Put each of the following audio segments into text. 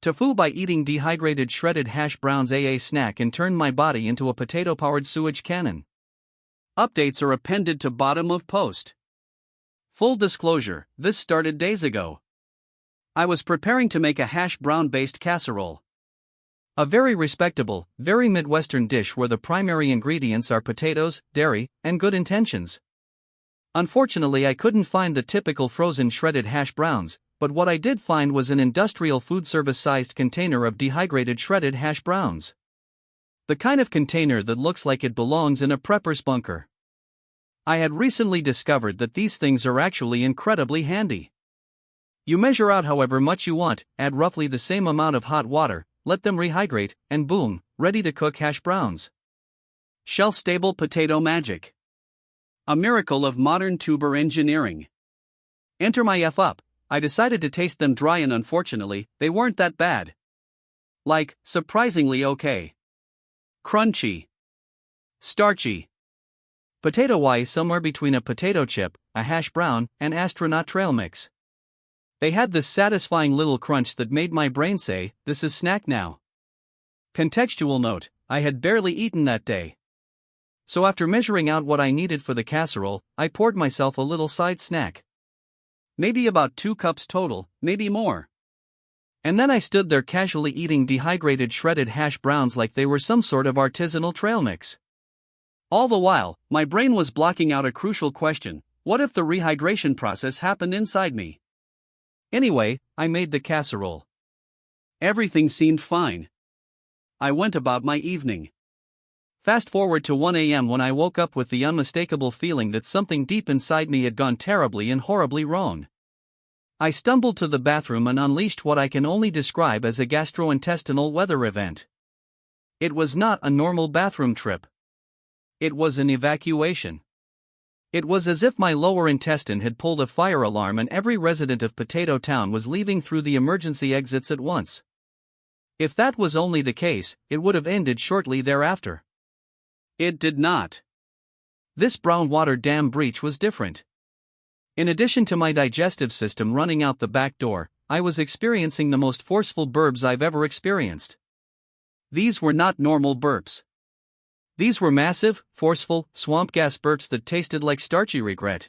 TIFU by eating dehydrated shredded hash browns AA snack and turned my body into a potato-powered sewage cannon. Updates are appended to bottom of post. Full disclosure, this started days ago. I was preparing to make a hash brown-based casserole. A very respectable, very Midwestern dish where the primary ingredients are potatoes, dairy, and good intentions. Unfortunately, I couldn't find the typical frozen shredded hash browns, but what I did find was an industrial food service-sized container of dehydrated shredded hash browns. The kind of container that looks like it belongs in a prepper's bunker. I had recently discovered that these things are actually incredibly handy. You measure out however much you want, add roughly the same amount of hot water, let them rehydrate, and boom, ready to cook hash browns. Shelf-stable potato magic. A miracle of modern tuber engineering. Enter my F up, I decided to taste them dry and unfortunately, they weren't that bad. Like, surprisingly okay. Crunchy. Starchy. Potato-wise somewhere between a potato chip, a hash brown, and astronaut trail mix. They had this satisfying little crunch that made my brain say, this is snack now. Contextual note, I had barely eaten that day. So after measuring out what I needed for the casserole, I poured myself a little side snack. Maybe about 2 cups total, maybe more. And then I stood there casually eating dehydrated shredded hash browns like they were some sort of artisanal trail mix. All the while, my brain was blocking out a crucial question: what if the rehydration process happened inside me? Anyway, I made the casserole. Everything seemed fine. I went about my evening. Fast forward to 1 a.m. when I woke up with the unmistakable feeling that something deep inside me had gone terribly and horribly wrong. I stumbled to the bathroom and unleashed what I can only describe as a gastrointestinal weather event. It was not a normal bathroom trip. It was an evacuation. It was as if my lower intestine had pulled a fire alarm and every resident of Potato Town was leaving through the emergency exits at once. If that was only the case, it would have ended shortly thereafter. It did not. This brown water dam breach was different. In addition to my digestive system running out the back door, I was experiencing the most forceful burps I've ever experienced. These were not normal burps. These were massive, forceful, swamp gas burps that tasted like starchy regret.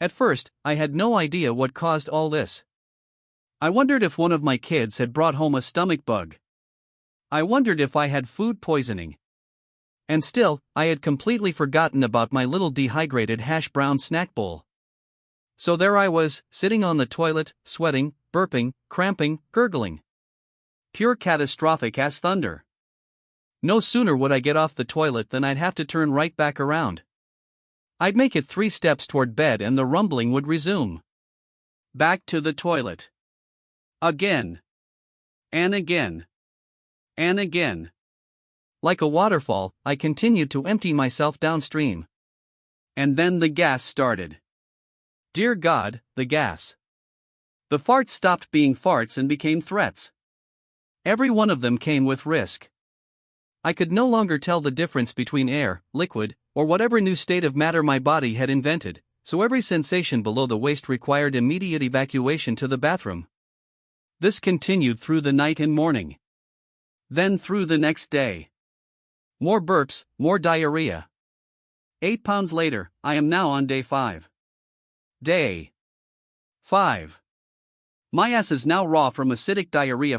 At first, I had no idea what caused all this. I wondered if one of my kids had brought home a stomach bug. I wondered if I had food poisoning. And still, I had completely forgotten about my little dehydrated hash brown snack bowl. So there I was, sitting on the toilet, sweating, burping, cramping, gurgling. Pure catastrophic as thunder. No sooner would I get off the toilet than I'd have to turn right back around. I'd make it 3 steps toward bed and the rumbling would resume. Back to the toilet. Again. And again. And again. Like a waterfall, I continued to empty myself downstream. And then the gas started. Dear God, the gas. The farts stopped being farts and became threats. Every one of them came with risk. I could no longer tell the difference between air, liquid, or whatever new state of matter my body had invented, so every sensation below the waist required immediate evacuation to the bathroom. This continued through the night and morning. Then through the next day. More burps, more diarrhea. 8 pounds later, I am now on day 5. Day 5. My ass is now raw from acidic diarrhea